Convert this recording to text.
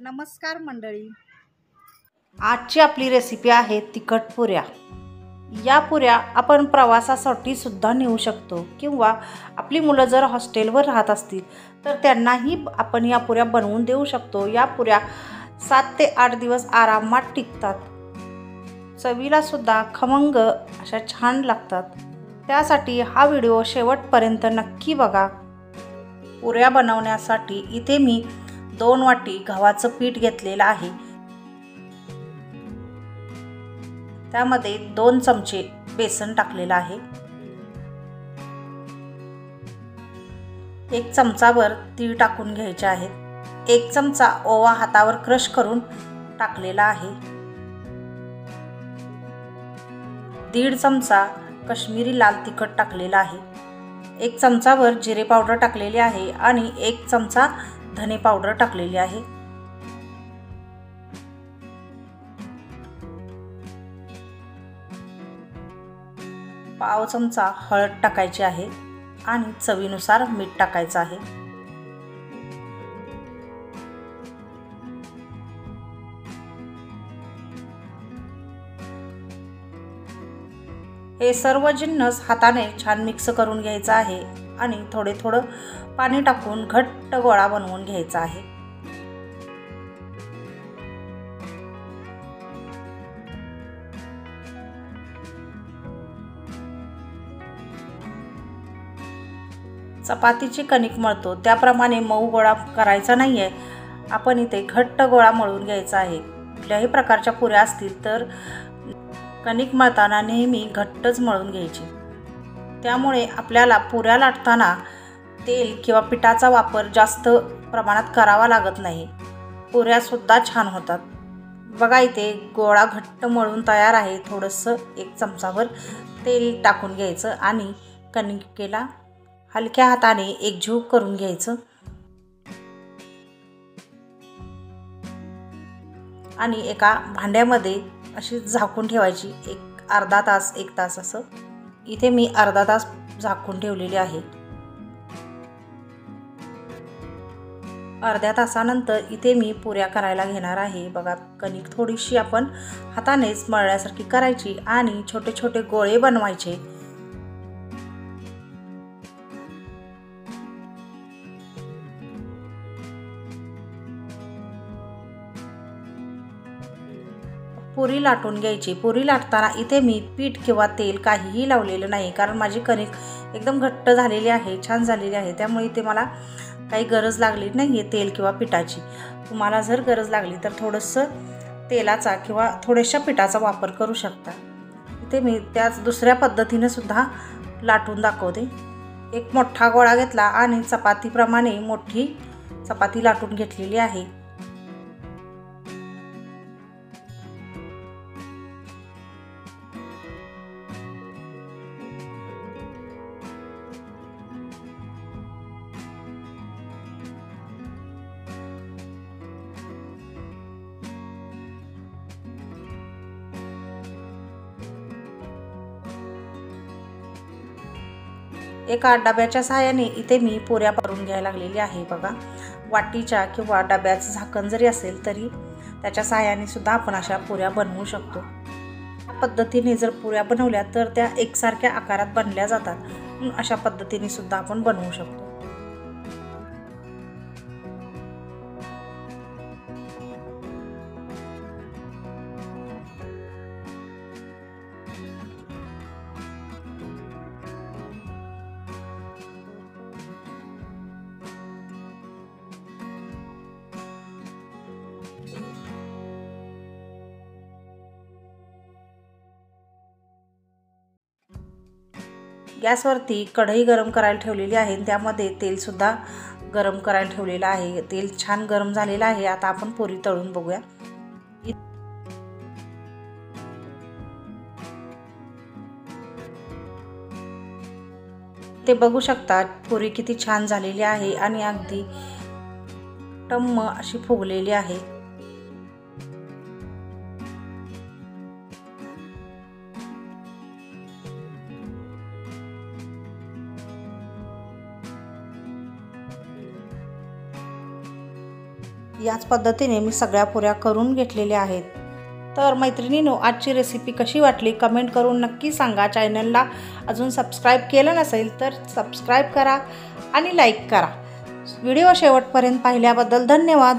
नमस्कार मंडळी. आजची आपली रेसिपी आहे तिखट पुऱ्या. या पुऱ्या आपण प्रवासासाठी सुद्धा नेऊ शकतो किंवा आपली मुलं जर हॉस्टेलवर राहत असतील तर त्यांनाही आपण या पुऱ्या बनवून देऊ शकतो. या पुऱ्या 7 ते 8 दिवस आरामात टिकतात. चवीला सुद्धा खमंग अशा छान लागतात. त्यासाठी हा व्हिडिओ शेवटपर्यंत नक्की बघा. पुऱ्या बनवण्यासाठी इथे मी 2 वाटी गव्हाचं पीठ घेतलेलं आहे. त्यामध्ये 2 चमचे बेसन टाकलेलं आहे. 1 चमचाभर तीळ टाकून घ्यायचे आहेत. 1 चमचा ओवा हातावर क्रश करून टाकलेला आहे. 1.5 चमचा काश्मीरी लाल तिखट टाकलेला आहे. 1 चमचाभर जिरे पावडर टाकलेले आहे आणि 1 चमचा धने पावडर टाकलेली आहे. पाव चमचा हळद टाकायची आहे आणि चवीनुसार मीठ टाकायचं आहे. हे सर्व जिन्नस हाताने छान मिक्स करून घ्यायचं आहे आणि थोडं पाणी टाकून घट्ट गोळा बनवून घ्यायचा आहे. चपातीची कणिक मळतो त्याप्रमाणे मऊ गोळा करायचा नाही आहे. आपण इथे घट्ट गोळा मळून घ्यायचा आहे. कुठल्याही प्रकारच्या पुऱ्या असतील तर कणिक मळताना नेहमी घट्टच मळून घ्यायची. त्यामुळे आपल्याला पुऱ्या लाटताना तेल किंवा पिठाचा वापर जास्त प्रमाणात करावा लागत नाही. पुऱ्यासुद्धा छान होतात. बघा इथे गोळा घट्ट मळून तयार आहे. थोडंसं 1 चमचाभर तेल टाकून घ्यायचं आणि कणिकेला हलक्या हाताने एकजीव करून घ्यायचं आणि एका भांड्यामध्ये अशी झाकून ठेवायची. अर्धा तास 1 तास असं. इथे मी अर्धा तास झाकून ठेवलेली आहे. अर्ध्या तासानंतर इथे मी पुऱ्या करायला घेणार आहे. बघा कणिक थोडीशी आपण हातानेच मळल्यासारखी करायची आणि छोटे छोटे गोळे बनवायचे. पुरी लाटून घ्यायची. पुरी लाटताना इथे मी पीठ किंवा तेल काहीही लावलेलं नाही, कारण माझी कणिक एकदम घट्ट झालेली आहे, छान झालेली आहे. त्यामुळे इथे मला काही गरज लागली नाही आहे तेल किंवा पिठाची. तुम्हाला जर गरज लागली तर थोडंसं तेलाचा किंवा थोड्याशा पिठाचा वापर करू शकता. इथे मी त्याच दुसऱ्या पद्धतीने सुद्धा लाटून दाखवते. एक मोठा गोळा घेतला आणि चपातीप्रमाणे मोठी चपाती लाटून घेतलेली आहे. एका डब्याच्या सहाय्याने इथे मी पुऱ्या भरून घ्यायला लागलेली आहे. बघा वाटीच्या किंवा डब्याचं झाकण जरी असेल तरी त्याच्या सहाय्याने सुद्धा आपण अशा पुऱ्या बनवू शकतो. या पद्धतीने जर पुऱ्या बनवल्या तर त्या एकसारख्या आकारात बनल्या जातात. अशा पद्धतीने सुद्धा आपण बनवू शकतो. गॅसवरती कढई गरम करायला ठेवलेली आहे. त्यामध्ये तेलसुद्धा गरम करायला ठेवलेलं आहे. तेल छान गरम झालेलं आहे. आता आपण पुरी तळून बघूया. ते बघू शकता पुरी किती छान झालेली आहे आणि अगदी टम्म अशी फुगलेली आहे. याच पद्धतीने मी सगळ्या पुऱ्या करून घेतलेल्या आहेत। तर मैत्रिणींनो, आजची रेसिपी कशी वाटली कमेंट करून नक्की सांगा। चॅनलला अजून सबस्क्राईब केलं नसेल तर सबस्क्राईब करा आणि लाईक करा। व्हिडिओ शेवटपर्यंत पाहिल्याबद्दल धन्यवाद।